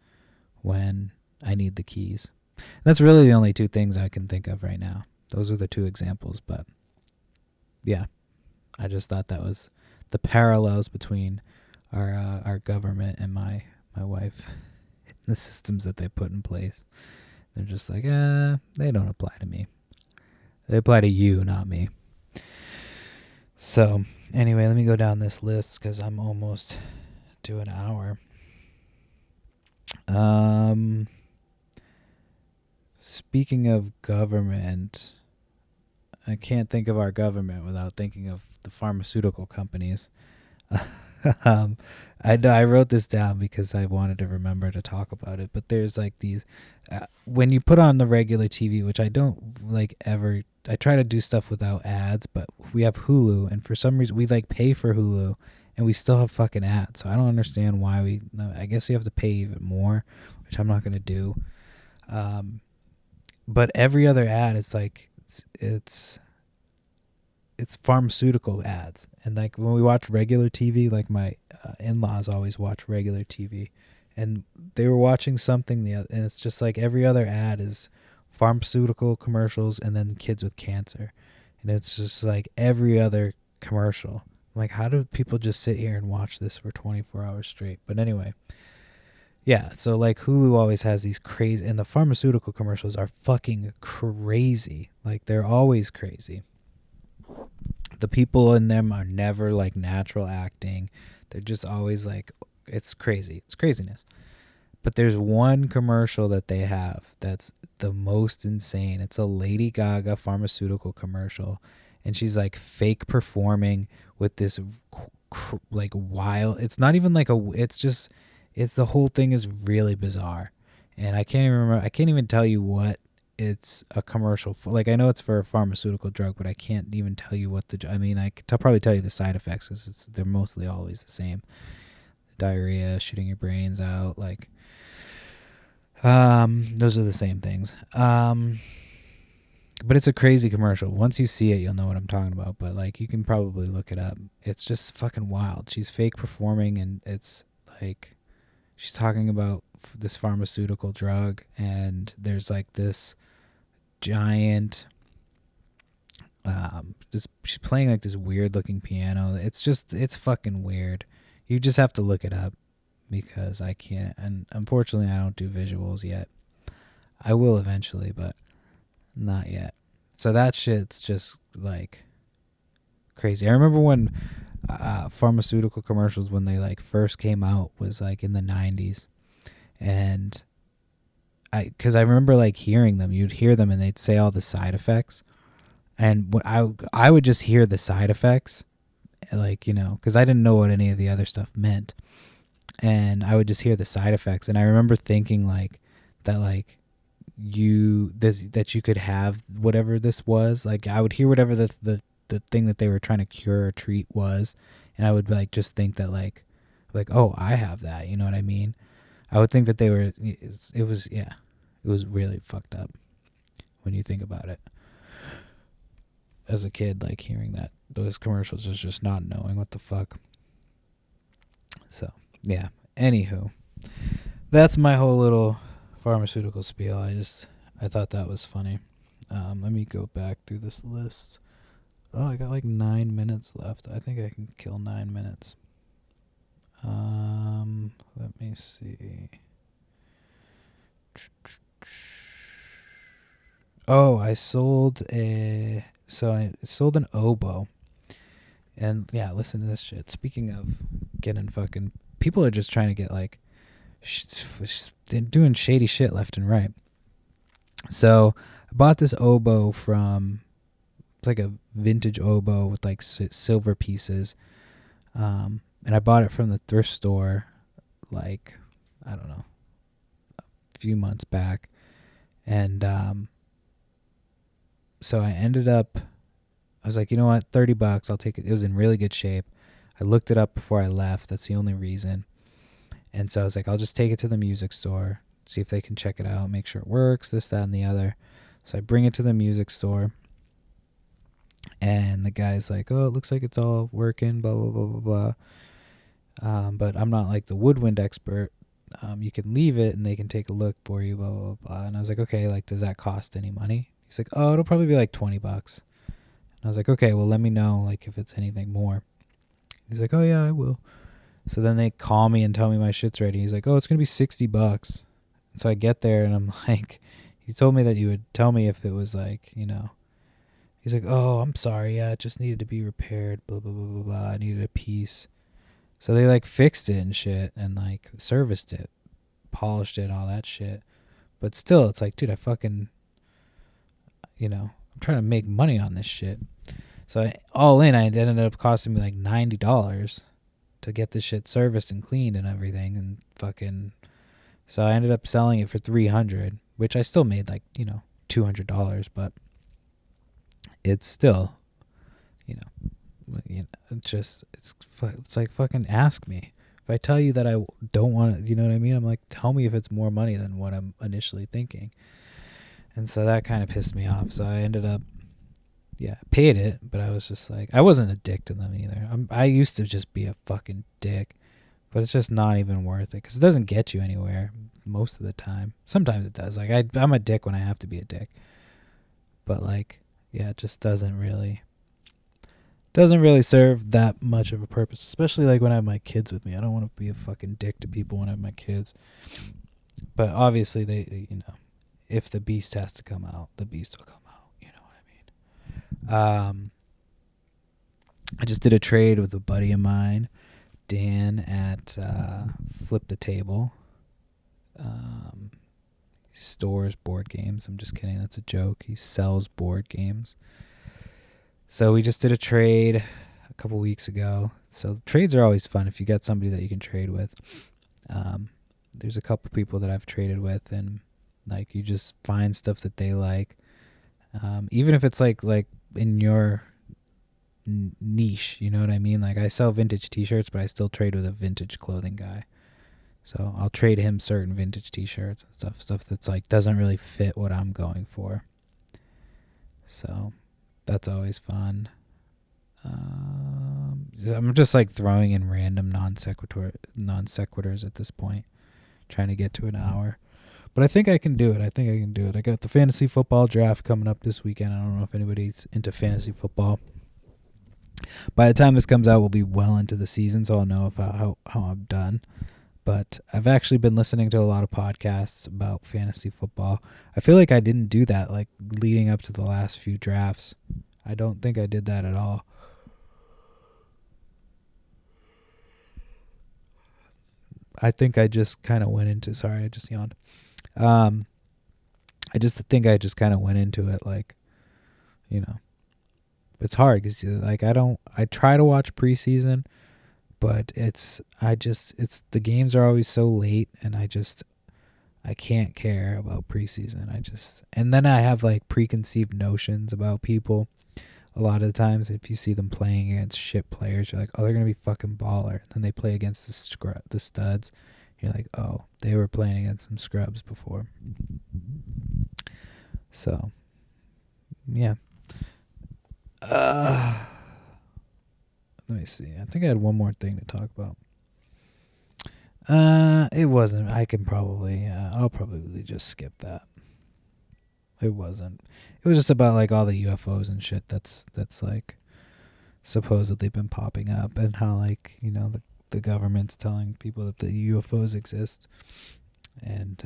when I need the keys. And that's really the only two things I can think of right now. Those are the two examples, but yeah, I just thought that was the parallels between our government and my wife, the systems that they put in place. They're just like, they don't apply to me. They apply to you, not me. So anyway, let me go down this list because I'm almost to an hour. Speaking of government, I can't think of our government without thinking of the pharmaceutical companies. I wrote this down because I wanted to remember to talk about it. But there's like these, when you put on the regular TV, which I don't like ever. I try to do stuff without ads, but we have Hulu, and for some reason we like pay for Hulu, and we still have fucking ads. So I don't understand why I guess you have to pay even more, which I'm not gonna do. But every other ad, it's like it's pharmaceutical ads. And like when we watch regular TV, like my in-laws always watch regular TV, and they were watching something and it's just like every other ad is pharmaceutical commercials and then kids with cancer, and it's just like every other commercial. I'm like, how do people just sit here and watch this for 24 hours straight? But anyway, yeah, so like Hulu always has these crazy, and the pharmaceutical commercials are fucking crazy. Like, they're always crazy. The people in them are never like natural acting. They're just always like, it's crazy. It's craziness. But there's one commercial that they have that's the most insane. It's a Lady Gaga pharmaceutical commercial, and she's like fake performing with this like wild, it's not even like it's the whole thing is really bizarre. And I can't even tell you what it's a commercial for, like, I know it's for a pharmaceutical drug, but I can't even tell you what I mean, I could probably tell you the side effects because they're mostly always the same: diarrhea, shitting your brains out, like, those are the same things. But it's a crazy commercial. Once you see it, you'll know what I'm talking about. But like, you can probably look it up. It's just fucking wild. She's fake performing, and it's like she's talking about this pharmaceutical drug, and there's like this giant. Just she's playing like this weird looking piano. It's fucking weird. You just have to look it up because I can't. And unfortunately, I don't do visuals yet. I will eventually, but not yet. So that shit's just like crazy. I remember when pharmaceutical commercials, when they like first came out, was like in the 90s, and because I remember like hearing them. You'd hear them and they'd say all the side effects, and when I would just hear the side effects, like, you know, because I didn't know what any of the other stuff meant, and I would just hear the side effects, and I remember thinking like that, like, that you could have whatever this was. Like, I would hear whatever the thing that they were trying to cure or treat was, and I would like just think that like oh, I have that, you know what I mean? I would think that they were, it was really fucked up when you think about it. As a kid, like, hearing that those commercials is just not knowing what the fuck. So yeah, anywho, that's my whole little pharmaceutical spiel. I thought that was funny. Let me go back through this list. Oh, I got like 9 minutes left. I think I can kill 9 minutes. Let me see. Oh, I sold an oboe. And yeah, listen to this shit. Speaking of getting fucking, people are just trying to get like, they're doing shady shit left and right. So I bought this oboe from, it's like a vintage oboe with like silver pieces. And I bought it from the thrift store, like, I don't know, a few months back. And so I ended up, I was like, you know what, $30, I'll take it. It was in really good shape. I looked it up before I left. That's the only reason. And so I was like, I'll just take it to the music store, see if they can check it out, make sure it works, this, that, and the other. So I bring it to the music store, and the guy's like, oh, it looks like it's all working, blah, blah, blah, blah, blah. But I'm not like the woodwind expert. You can leave it and they can take a look for you, blah, blah, blah. And I was like, okay, like, does that cost any money? He's like, oh, it'll probably be like $20. And I was like, okay, well, let me know, like, if it's anything more. He's like, oh yeah, I will. So then they call me and tell me my shit's ready. He's like, oh, it's going to be $60. And so I get there and I'm like, he told me that you would tell me if it was like, you know, he's like, oh, I'm sorry. Yeah, it just needed to be repaired. Blah, blah, blah, blah, blah. I needed a piece. So they like fixed it and shit and like serviced it, polished it, all that shit. But still, it's like, dude, I fucking, you know, I'm trying to make money on this shit. So all in, it ended up costing me like $90 to get this shit serviced and cleaned and everything, and fucking. So I ended up selling it for $300, which I still made like, you know, $200, but it's still, you know, it's just, it's like, fucking ask me. If I tell you that I don't want it, you know what I mean? I'm like, tell me if it's more money than what I'm initially thinking. And so that kind of pissed me off. So I ended up, yeah, paid it, but I was just like, I wasn't a dick to them either. I used to just be a fucking dick, but it's just not even worth it because it doesn't get you anywhere most of the time. Sometimes it does. Like, I'm a dick when I have to be a dick, but like, yeah, it just doesn't really serve that much of a purpose, especially like when I have my kids with me. I don't want to be a fucking dick to people when I have my kids, but obviously they, you know, if the beast has to come out, the beast will come out. You know what I mean? I just did a trade with a buddy of mine, Dan, at Flip the Table. He stores board games. I'm just kidding. That's a joke. He sells board games. So we just did a trade a couple weeks ago. So trades are always fun if you got somebody that you can trade with. There's a couple people that I've traded with, and Like you just find stuff that they like, even if it's like in your niche. You know what I mean? Like I sell vintage T-shirts, but I still trade with a vintage clothing guy. So I'll trade him certain vintage T-shirts and stuff that's like doesn't really fit what I'm going for. So that's always fun. I'm just like throwing in random non sequiturs at this point, trying to get to an hour. But I think I can do it. I got the fantasy football draft coming up this weekend. I don't know if anybody's into fantasy football. By the time this comes out, we'll be well into the season, so I'll know if how I'm done. But I've actually been listening to a lot of podcasts about fantasy football. I feel like I didn't do that like leading up to the last few drafts. I don't think I did that at all. I think I just kind of went into. Sorry, I just yawned. I just think I just kind of went into it like, you know, it's hard because like I try to watch preseason, but it's the games are always so late, and I can't care about preseason. And then I have like preconceived notions about people. A lot of the times, if you see them playing against shit players, you're like, oh, they're gonna be fucking baller. And then they play against the studs. You're like, oh, they were playing against some scrubs before. So, yeah. Let me see. I think I had one more thing to talk about. It wasn't. I can probably. I'll probably just skip that. It wasn't. It was just about like all the UFOs and shit. That's like supposedly been popping up, and how like the government's telling people that the UFOs exist, and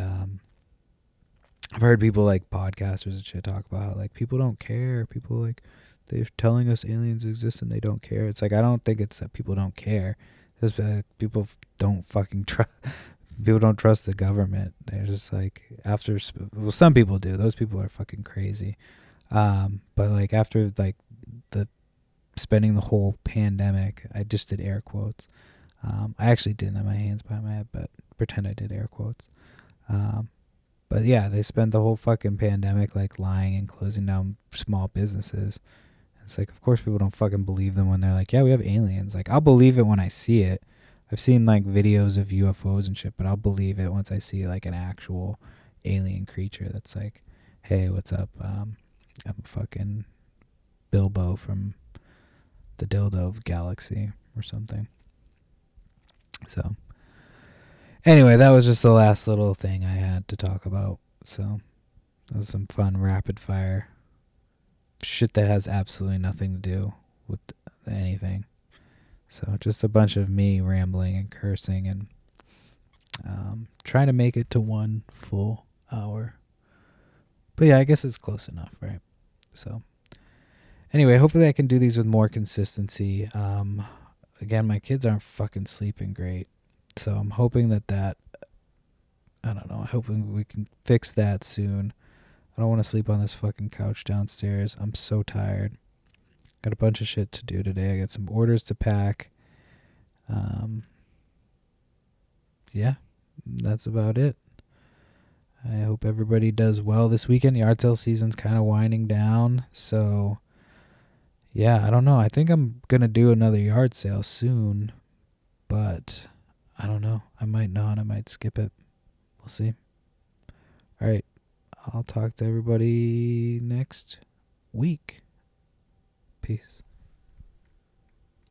I've heard people like podcasters and shit talk about how like people don't care. People like they're telling us aliens exist and they don't care. It's like I don't think it's that people don't care. It's people don't fucking trust. People don't trust the government. They're just like some people do. Those people are fucking crazy. But like after like the spending the whole pandemic, I just did air quotes. I actually didn't have my hands behind my head, but pretend I did air quotes. But yeah, they spent the whole fucking pandemic like lying and closing down small businesses. It's like, of course people don't fucking believe them when they're like, yeah, we have aliens. Like, I'll believe it when I see it. I've seen like videos of UFOs and shit, but I'll believe it once I see like an actual alien creature that's like, hey, what's up? I'm fucking Bilbo from the Dildo Galaxy or something. So, anyway, that was just the last little thing I had to talk about. So, that was some fun rapid fire shit that has absolutely nothing to do with anything. So just a bunch of me rambling and cursing and trying to make it to 1 full hour. But yeah, I guess it's close enough, right? So anyway, hopefully I can do these with more consistency. Again, my kids aren't fucking sleeping great. So I'm hoping that I don't know, I'm hoping we can fix that soon. I don't want to sleep on this fucking couch downstairs. I'm so tired. Got a bunch of shit to do today. I got some orders to pack. Yeah, that's about it. I hope everybody does well this weekend. The art sale season's kind of winding down. So, yeah, I don't know. I think I'm going to do another yard sale soon. But I don't know. I might not. I might skip it. We'll see. All right. I'll talk to everybody next week. Peace.